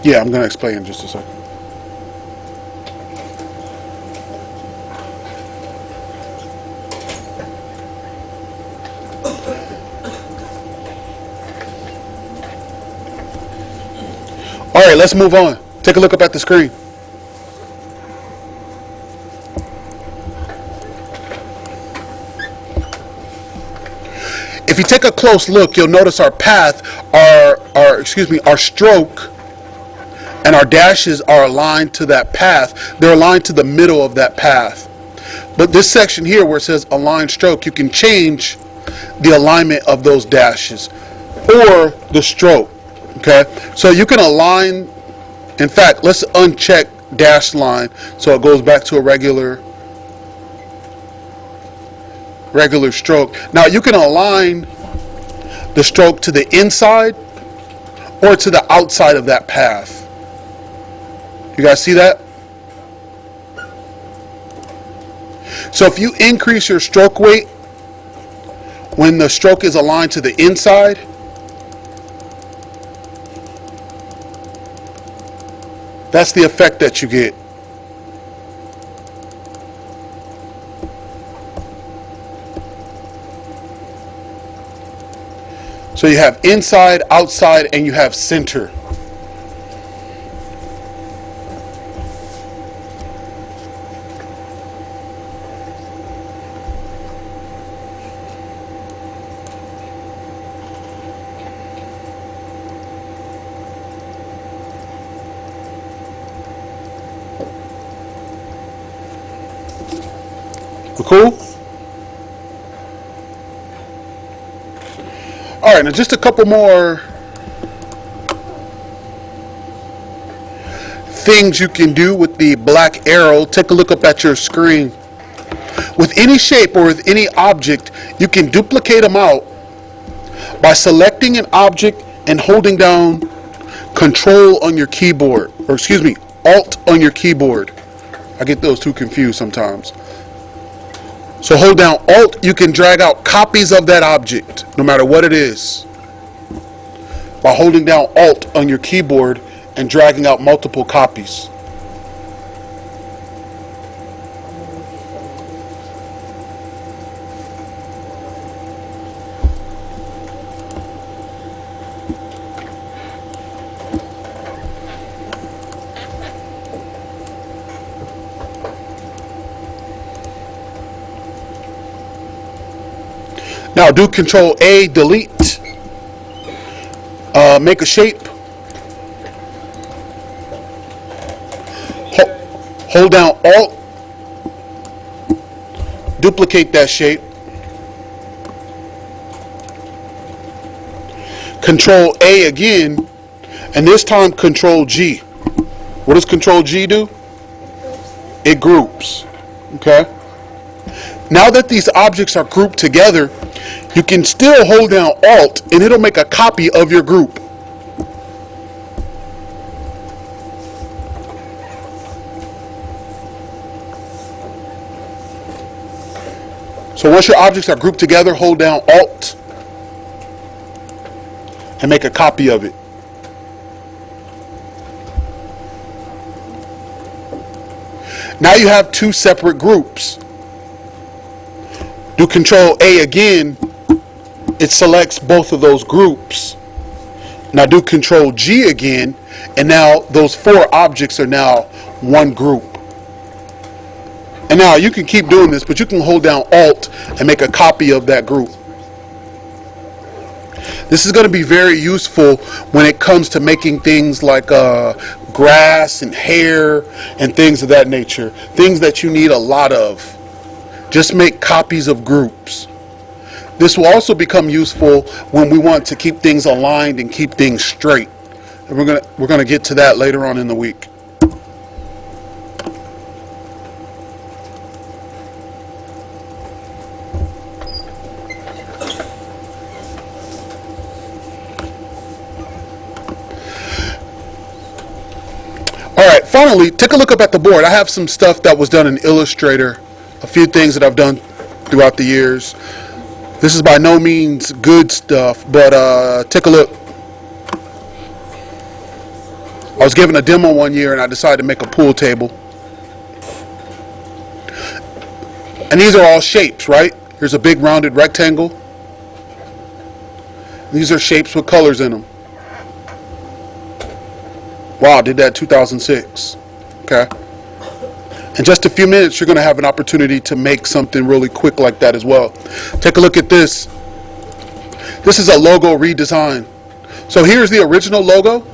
Yeah, I'm going to explain in just a second. All right, let's move on. Take a look up at the screen. If you take a close look, you'll notice our path, our stroke, and our dashes are aligned to that path. They're aligned to the middle of that path. But this section here where it says align stroke, you can change the alignment of those dashes or the stroke. Okay, so you can align. In fact, let's uncheck dash line so it goes back to a regular stroke. Now you can align the stroke to the inside or to the outside of that path. You guys see that? So if you increase your stroke weight when the stroke is aligned to the inside, that's the effect that you get. So you have inside, outside, and you have center. Cool? All right, now just a couple more things you can do with the black arrow. Take a look up at your screen. With any shape or with any object, you can duplicate them out by selecting an object and holding down Control on your keyboard, or excuse me, Alt on your keyboard. I get those two confused sometimes. So hold down Alt, you can drag out copies of that object, no matter what it is, by holding down Alt on your keyboard and dragging out multiple copies. Now do Control A, delete, make a shape, hold down Alt, duplicate that shape, Control A again, and this time Control G. What does Control G do? It groups. Okay? Now that these objects are grouped together, you can still hold down Alt and it'll make a copy of your group. So once your objects are grouped together, hold down Alt and make a copy of it. Now you have two separate groups. Do Control A again, it selects both of those groups. Now do Control G again, and now those four objects are now one group. And now you can keep doing this, but you can hold down Alt and make a copy of that group. This is going to be very useful when it comes to making things like grass and hair and things of that nature. Things that you need a lot of. Just make copies of groups. This will also become useful when we want to keep things aligned and keep things straight. And we're gonna get to that later on in the week. All right, finally, take a look up at the board. I have some stuff that was done in Illustrator, a few things that I've done throughout the years. This is by no means good stuff, but take a look. I was given a demo one year and I decided to make a pool table. And these are all shapes, right? Here's a big rounded rectangle. These are shapes with colors in them. Wow, I did that in 2006. Okay. In just a few minutes, you're going to have an opportunity to make something really quick like that as well. Take a look at this. This is a logo redesign. So here's the original logo.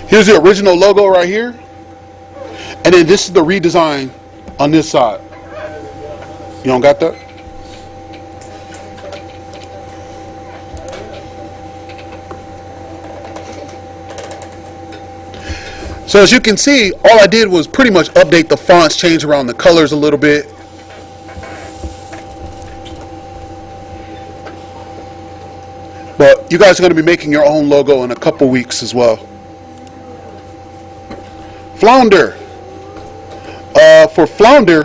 Here's the original logo right here. And then this is the redesign on this side. You don't got that? So as you can see, all I did was pretty much update the fonts, change around the colors a little bit. But you guys are going to be making your own logo in a couple weeks as well. Flounder. For Flounder,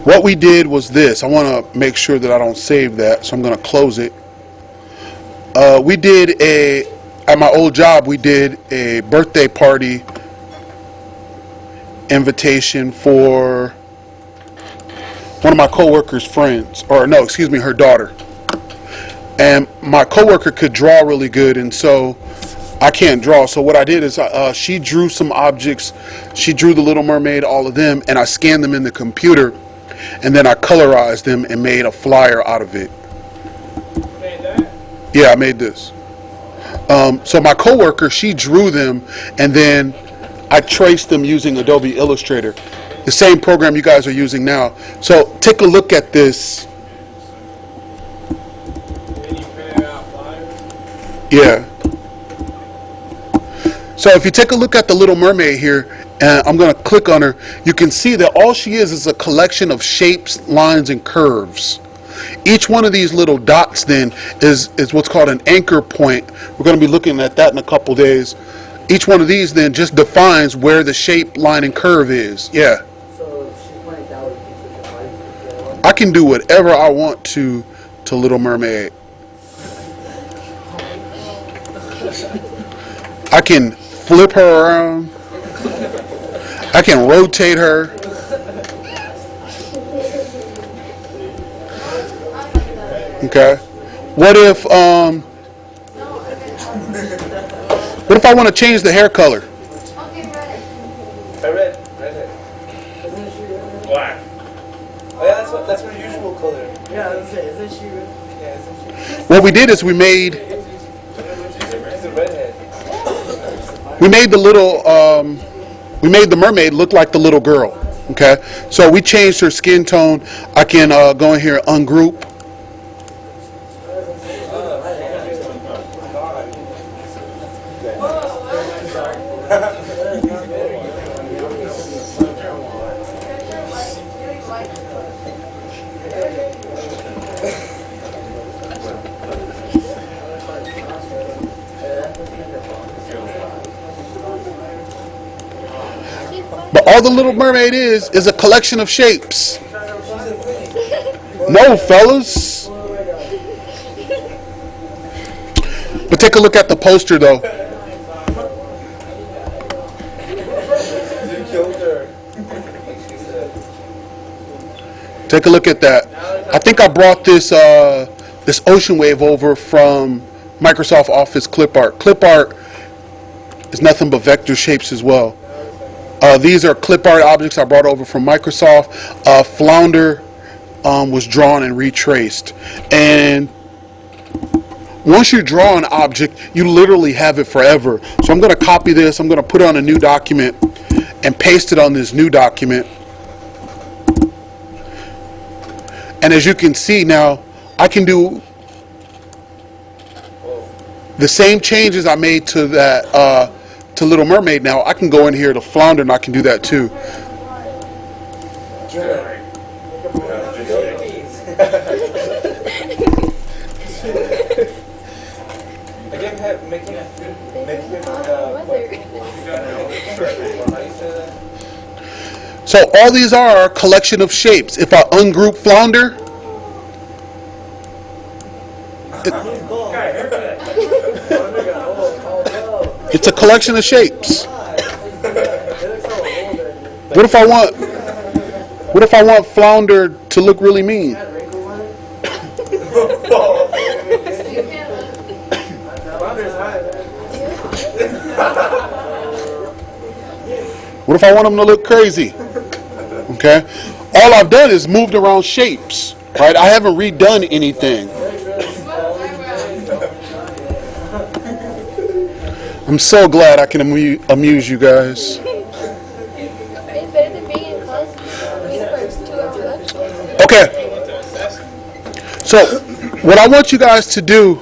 what we did was this. I want to make sure that I don't save that, so I'm going to close it. We did at my old job, we did a birthday party invitation for one of my coworkers' friends, or no, excuse me, her daughter. And my coworker could draw really good, and so I can't draw. So what I did is she drew some objects. She drew the Little Mermaid, all of them, and I scanned them in the computer, and then I colorized them and made a flyer out of it. You made that? Yeah, I made this. So my coworker, she drew them, and then I traced them using Adobe Illustrator, the same program you guys are using now. So take a look at this. And you printed out flyers? Yeah. So if you take a look at the Little Mermaid here, and I'm going to click on her, you can see that all she is a collection of shapes, lines, and curves. Each one of these little dots then is what's called an anchor point. We're going to be looking at that in a couple days. Each one of these then just defines where the shape, line, and curve is. Yeah. So she pointed that way, you switch your body to the other one? I can do whatever I want to Little Mermaid. I can flip her around. I can rotate her. Okay. What if I want to change the hair color? Red. Black. Oh yeah, that's her usual color. Yeah, I was gonna say, isn't she red? Yeah, isn't she? What we did is we made She's a redhead. we made the mermaid look like the little girl. Okay. So we changed her skin tone. I can go in here and ungroup. But all the Little Mermaid is a collection of shapes. No, fellas. But take a look at the poster, though. You killed her. Like she said. Take a look at that. I think I brought this this ocean wave over from Microsoft Office Clip Art. Clip Art is nothing but vector shapes as well. These are clip art objects I brought over from Microsoft. Flounder was drawn and retraced. And once you draw an object, you literally have it forever. So I'm going to copy this. I'm going to put it on a new document and paste it on this new document. And as you can see now, I can do the same changes I made to that to Little Mermaid. Now I can go in here to Flounder and I can do that too. Again, making it So all these are a collection of shapes. If I ungroup Flounder, It's a collection of shapes. What if I want flounder to look really mean? What if I want them to look crazy? Okay. All I've done is moved around shapes, right? I haven't redone anything. I'm so glad I can amuse you guys. It's better than being in class for 2 hour lecture. Okay. So, what I want you guys to do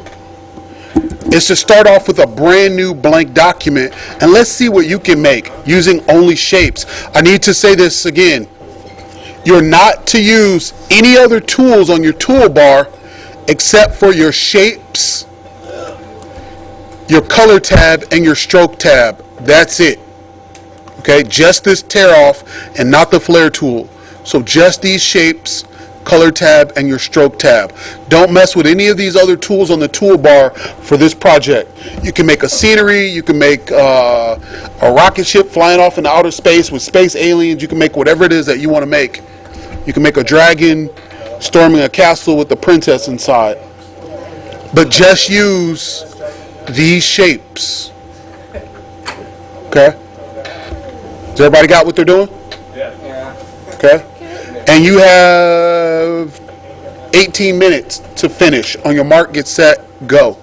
is to start off with a brand new blank document, and let's see what you can make using only shapes. I need to say this again. You're not to use any other tools on your toolbar except for your shapes, your color tab, and your stroke tab. That's it. Okay, just this tear off and not the flare tool. So just these shapes, color tab, and your stroke tab. Don't mess with any of these other tools on the toolbar for this project. You can make a scenery, you can make a rocket ship flying off into outer space with space aliens, you can make whatever it is that you want to make. You can make a dragon storming a castle with the princess inside. But just use these shapes. Okay? Has everybody got what they're doing? Yeah. Okay? And you have 18 minutes to finish. On your mark, get set, go.